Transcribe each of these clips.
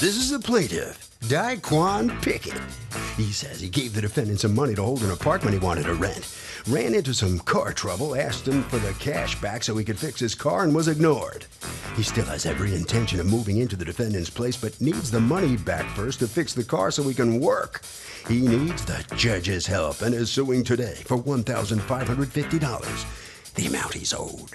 This is the plaintiff, Daquan Pickett. He says he gave the defendant some money to hold an apartment he wanted to rent. Ran into some car trouble, asked him for the cash back so he could fix his car, and was ignored. He still has every intention of moving into the defendant's place, but needs the money back first to fix the car so he can work. He needs the judge's help and is suing today for $1,550, the amount he's owed.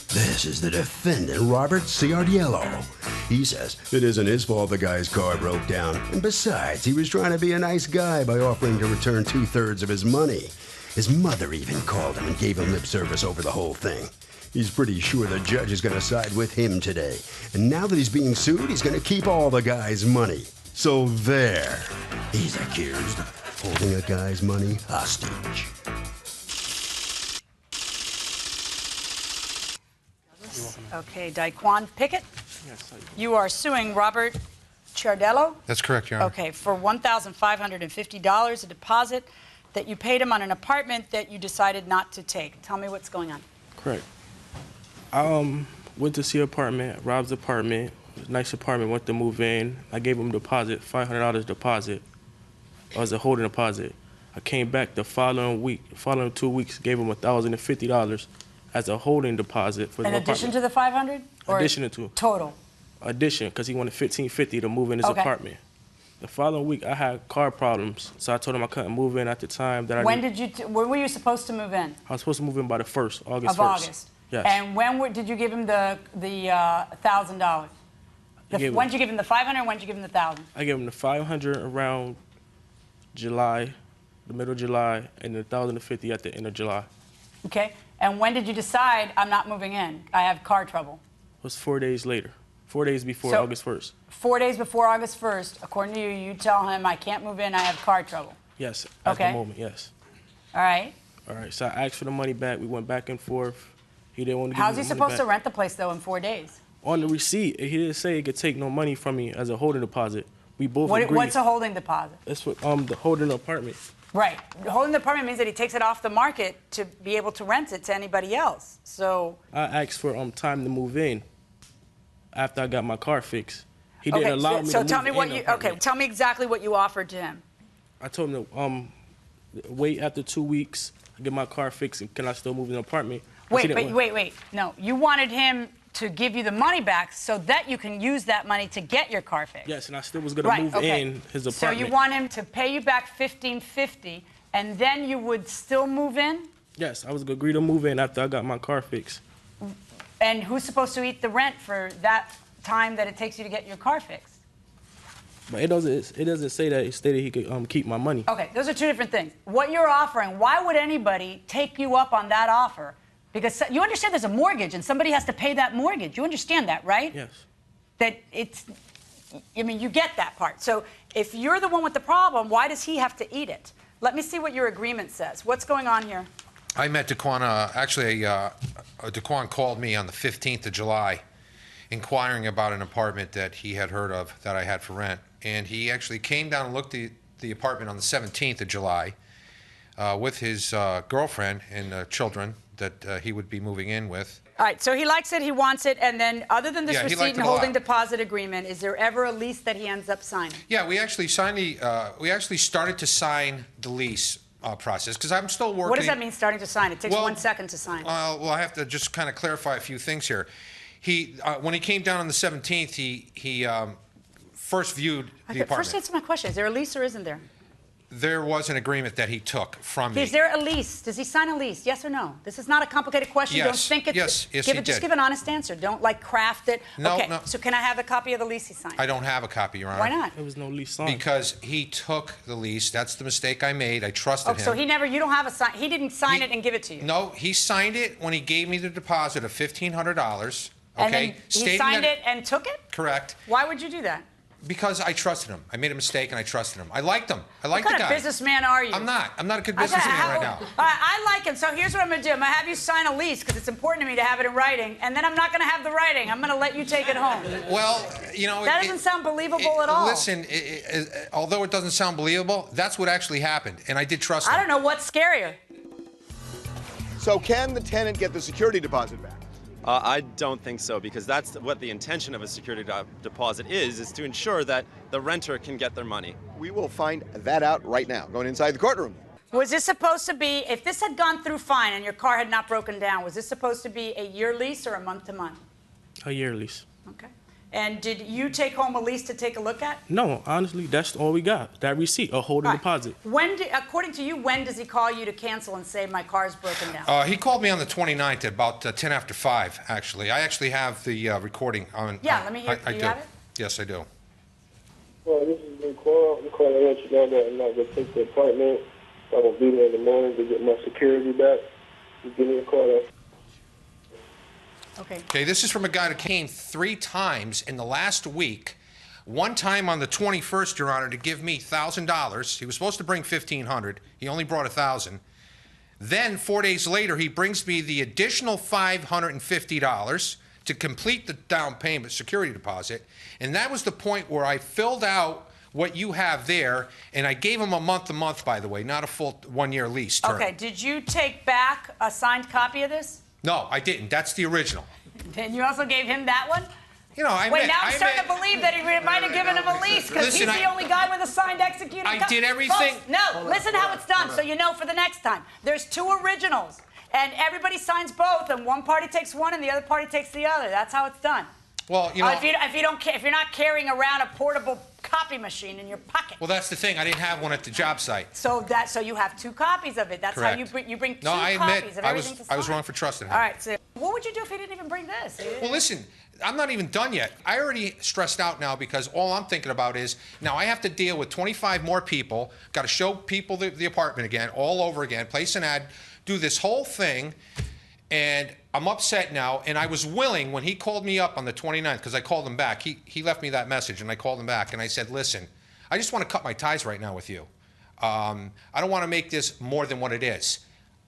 This is the defendant, Robert Ciardiello. He says it isn't his fault the guy's car broke down. And besides, he was trying to be a nice guy by offering to return 2/3 of his money. His mother even called him and gave him lip service over the whole thing. He's pretty sure the judge is going to side with him today. And now that he's being sued, he's going to keep all the guy's money. So there. He's accused of holding a guy's money hostage. Okay, Daquan Pickett, you are suing Robert Ciardiello? That's correct, Your Honor. Okay, for $1,550, a deposit that you paid him on an apartment that you decided not to take. Tell me what's going on. Correct. I went to see an apartment, Rob's apartment, nice apartment, went to move in. I gave him a deposit, $500 deposit, as a holding deposit. I came back the following 2 weeks, gave him $1,050 as a holding deposit for the apartment. In addition to the 500? Or addition to. Total? Addition, because he wanted $1,550 to move in his apartment. The following week, I had car problems, so I told him I couldn't move in at the time that when were you supposed to move in? I was supposed to move in by the 1st, August 1st. Of August? Yes. And when did you give him the $1,000? When did you give him the 500? When did you give him the 1,000? I gave him the 500 around July, the middle of July, and the 1,050 at the end of July. Okay. And when did you decide, I'm not moving in, I have car trouble? It was 4 days later, 4 days before August 1st. 4 days before August 1st, according to you, you tell him, I can't move in, I have car trouble. Yes, at the moment, yes. All right. All right, so I asked for the money back. We went back and forth. He didn't want to give me the money back. How's he supposed to rent the place, though, in 4 days? On the receipt, he didn't say he could take no money from me as a holding deposit. We both agreed. What's a holding deposit? That's what, the holding apartment. Right. Holding the apartment means that he takes it off the market to be able to rent it to anybody else. So I asked for time to move in after I got my car fixed. He didn't allow me to move tell me what in you tell me exactly what you offered to him. I told him to wait after 2 weeks, get my car fixed, and can I still move in the apartment? Wait. No, you wanted him to give you the money back so that you can use that money to get your car fixed. Yes, and I still was going to move in his apartment. So you want him to pay you back $1,550, and then you would still move in? Yes, I was going to agree to move in after I got my car fixed. And who's supposed to eat the rent for that time that it takes you to get your car fixed? But it doesn't say that. It stated he could keep my money. Okay, those are two different things. What you're offering, why would anybody take you up on that offer? Because you understand there's a mortgage and somebody has to pay that mortgage. You understand that, right? Yes. That you get that part. So if you're the one with the problem, why does he have to eat it? Let me see what your agreement says. What's going on here? I met Daquan, Daquan called me on the 15th of July inquiring about an apartment that he had heard of that I had for rent. And he actually came down and looked at the apartment on the 17th of July with his girlfriend and children that he would be moving in with. All right, so he likes it, he wants it, and then other than this receipt and holding deposit agreement, is there ever a lease that he ends up signing? Yeah, we actually signed we actually started to sign the lease process because I'm still working. What does that mean, starting to sign? It takes 1 second to sign. Well, I have to just kind of clarify a few things here. When he came down on the 17th, he first viewed the apartment. First answer my question. Is there a lease or isn't there? There was an agreement that he took from me. Is there a lease? Does he sign a lease? Yes or no? This is not a complicated question. Yes. Don't think it's... Yes, he did. Just give an honest answer. Don't, craft it. No, okay. no. So can I have a copy of the lease he signed? I don't have a copy, Your Honor. Why not? There was no lease signed. Because he took the lease. That's the mistake I made. I trusted him. So you don't have a sign... He didn't sign it and give it to you? No, he signed it when he gave me the deposit of $1,500. And then he signed it and took it? Correct. Why would you do that? Because I trusted him. I made a mistake and I trusted him. I liked him. I liked the guy. What kind of businessman are you? I'm not. I'm not a good businessman right now. I like him. So here's what I'm going to do. I'm going to have you sign a lease because it's important to me to have it in writing. And then I'm not going to have the writing. I'm going to let you take it home. Well, that doesn't sound believable at all. Listen, although it doesn't sound believable, that's what actually happened. And I did trust him. I don't know what's scarier. So can the tenant get the security deposit back? I don't think so, because that's what the intention of a security deposit is to ensure that the renter can get their money. We will find that out right now, going inside the courtroom. Was this supposed to be, if this had gone through fine and your car had not broken down, was this supposed to be a year lease or a month-to-month? A year lease. Okay. And did you take home a lease to take a look at? No, honestly, that's all we got. That receipt, a holding deposit. According to you, when does he call you to cancel and say my car's broken down? He called me on the 29th at about 10 after 5, actually. I actually have the recording on. Yeah, let me hear. I do do. You have it? Yes, I do. Well, this is Big Coral. I'm calling to let you know that I'm not going to take the apartment. I'm going to be there in the morning to get my security back. Just give me a call. Okay, this is from a guy that came 3 times in the last week. One time on the 21st, Your Honor, to give me $1,000. He was supposed to bring $1,500. He only brought $1,000. Then 4 days later, he brings me the additional $550 to complete the down payment security deposit. And that was the point where I filled out what you have there, and I gave him a month-to-month, by the way, not a full 1-year lease term. Okay, did you take back a signed copy of this? No, I didn't. That's the original. And you also gave him that one? You know, Wait, now I'm starting to believe that he might have given him a lease because he's the only guy with a signed executed copy. I did everything. Folks, no, listen how it's done so you know for the next time. There's 2 originals, and everybody signs both, and one party takes one and the other party takes the other. That's how it's done. Well, you know, if you're not carrying around a portable copy machine in your pocket. well, that's the thing. I didn't have one at the job site. So you have 2 copies of it. That's Correct. how you bring 2 No, I copies admit of everything to sign. I was wrong for trusting him. All right, so what would you do if he didn't even bring this? Well, listen, I'm not even done yet. I already stressed out now because all I'm thinking about is now I have to deal with 25 more people, got to show people the apartment again, all over again, place an ad, do this whole thing, and I'm upset now, and I was willing when he called me up on the 29th, because I called him back. He left me that message, and I called him back, and I said, listen, I just want to cut my ties right now with you. I don't want to make this more than what it is.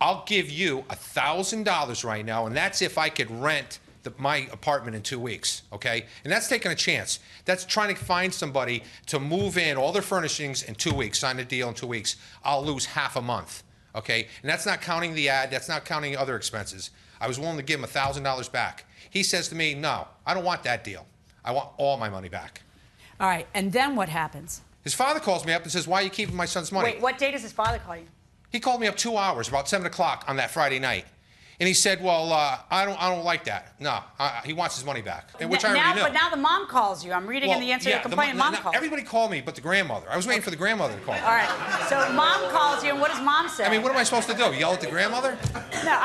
I'll give you $1,000 right now, and that's if I could rent my apartment in 2 weeks, okay? And that's taking a chance. That's trying to find somebody to move in all their furnishings in 2 weeks, sign a deal in 2 weeks. I'll lose half a month, okay? And that's not counting the ad. That's not counting other expenses. I was willing to give him $1,000 back. He says to me, no, I don't want that deal. I want all my money back. All right, and then what happens? His father calls me up and says, why are you keeping my son's money? Wait, what date does his father call you? He called me up 2 hours, about 7 o'clock on that Friday night. And he said, well, I don't like that. No, he wants his money back, which I already knew. But now the mom calls you. I'm reading in the answer to the complaint, mom calls. Everybody called me but the grandmother. I was waiting for the grandmother to call me. All right, so mom calls you, and what does mom say? I mean, what am I supposed to do, yell at the grandmother? No,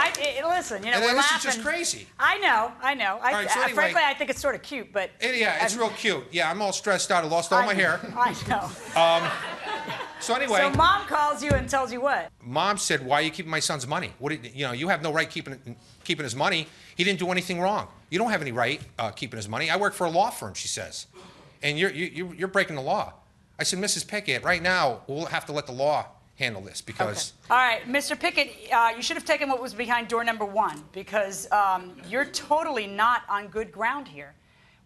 listen, you know, And we're this laughing. is just crazy. I know. right, so anyway, frankly, I think it's sort of cute, but... Yeah, it's real cute. Yeah, I'm all stressed out. I lost all my hair. I know. So anyway... So mom calls you and tells you what? Mom said, why are you keeping my son's money? You have no right keeping his money. He didn't do anything wrong. You don't have any right keeping his money. I work for a law firm, she says. And you're breaking the law. I said, Mrs. Pickett, right now, we'll have to let the law handle this because... Okay. All right, Mr. Pickett, you should have taken what was behind door number 1 because you're totally not on good ground here.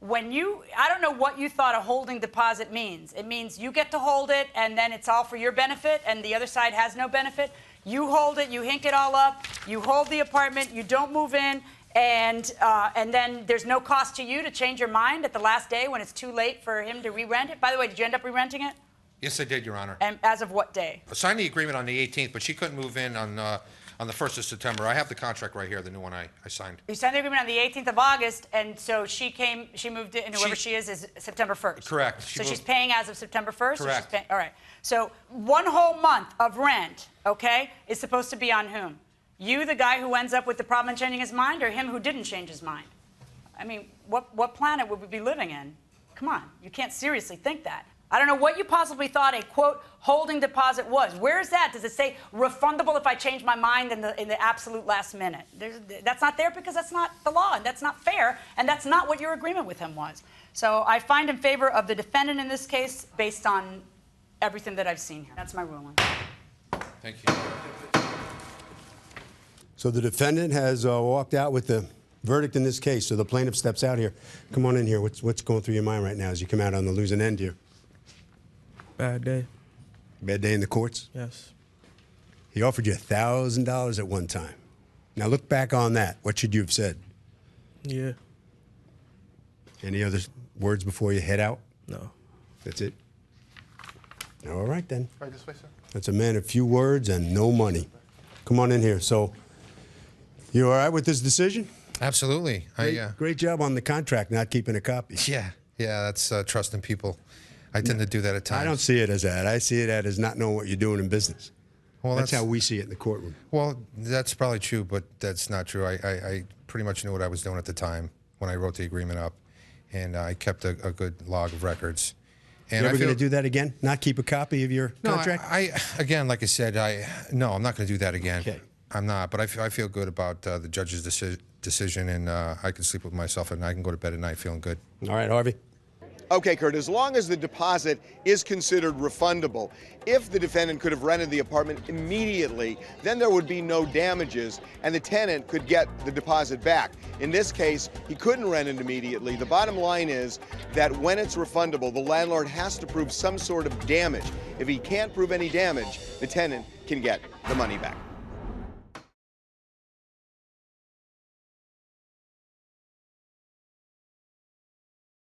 I don't know what you thought a holding deposit means. It means you get to hold it and then it's all for your benefit and the other side has no benefit. You hold it, you hink it all up, you hold the apartment, you don't move in, and then there's no cost to you to change your mind at the last day when it's too late for him to re-rent it. By the way, did you end up re-renting it? Yes, I did, Your Honor. And as of what day? I signed the agreement on the 18th, but she couldn't move in on the 1st of September. I have the contract right here, the new one I signed. You signed the agreement on the 18th of August, and so she moved in, and whoever she is September 1st. Correct. So she's paying as of September 1st? Correct. All right. So 1 whole month of rent, okay, is supposed to be on whom? You, the guy who ends up with the problem and changing his mind, or him who didn't change his mind? I mean, what planet would we be living in? Come on, you can't seriously think that. I don't know what you possibly thought a, quote, holding deposit was. Where is that? Does it say refundable if I change my mind in the absolute last minute? That's not there because that's not the law, and that's not fair, and that's not what your agreement with him was. So I find in favor of the defendant in this case based on everything that I've seen here. That's my ruling. Thank you. So the defendant has walked out with the verdict in this case. So the plaintiff steps out here. Come on in here. What's going through your mind right now as you come out on the losing end here? Bad day. Bad day in the courts? Yes. He offered you $1,000 at one time. Now look back on that. What should you have said? Yeah. Any other words before you head out? No. That's it? All right, then. Right this way, sir. That's a man of few words and no money. Come on in here. So, you all right with this decision? Absolutely. Great job on the contract, not keeping a copy. Yeah, that's trusting people. I tend to do that at times. I don't see it as that. I see it as not knowing what you're doing in business. Well, that's how we see it in the courtroom. Well, that's probably true, but that's not true. I pretty much knew what I was doing at the time when I wrote the agreement up, and I kept a good log of records. And You ever going to do that again? Not keep a copy of your contract? I again, like I said, no, I'm not going to do that again. Okay. I'm not, but I feel good about the judge's decision, and I can sleep with myself, and I can go to bed at night feeling good. All right, Harvey. Okay, Kurt, as long as the deposit is considered refundable, if the defendant could have rented the apartment immediately, then there would be no damages and the tenant could get the deposit back. In this case, he couldn't rent it immediately. The bottom line is that when it's refundable, the landlord has to prove some sort of damage. If he can't prove any damage, the tenant can get the money back.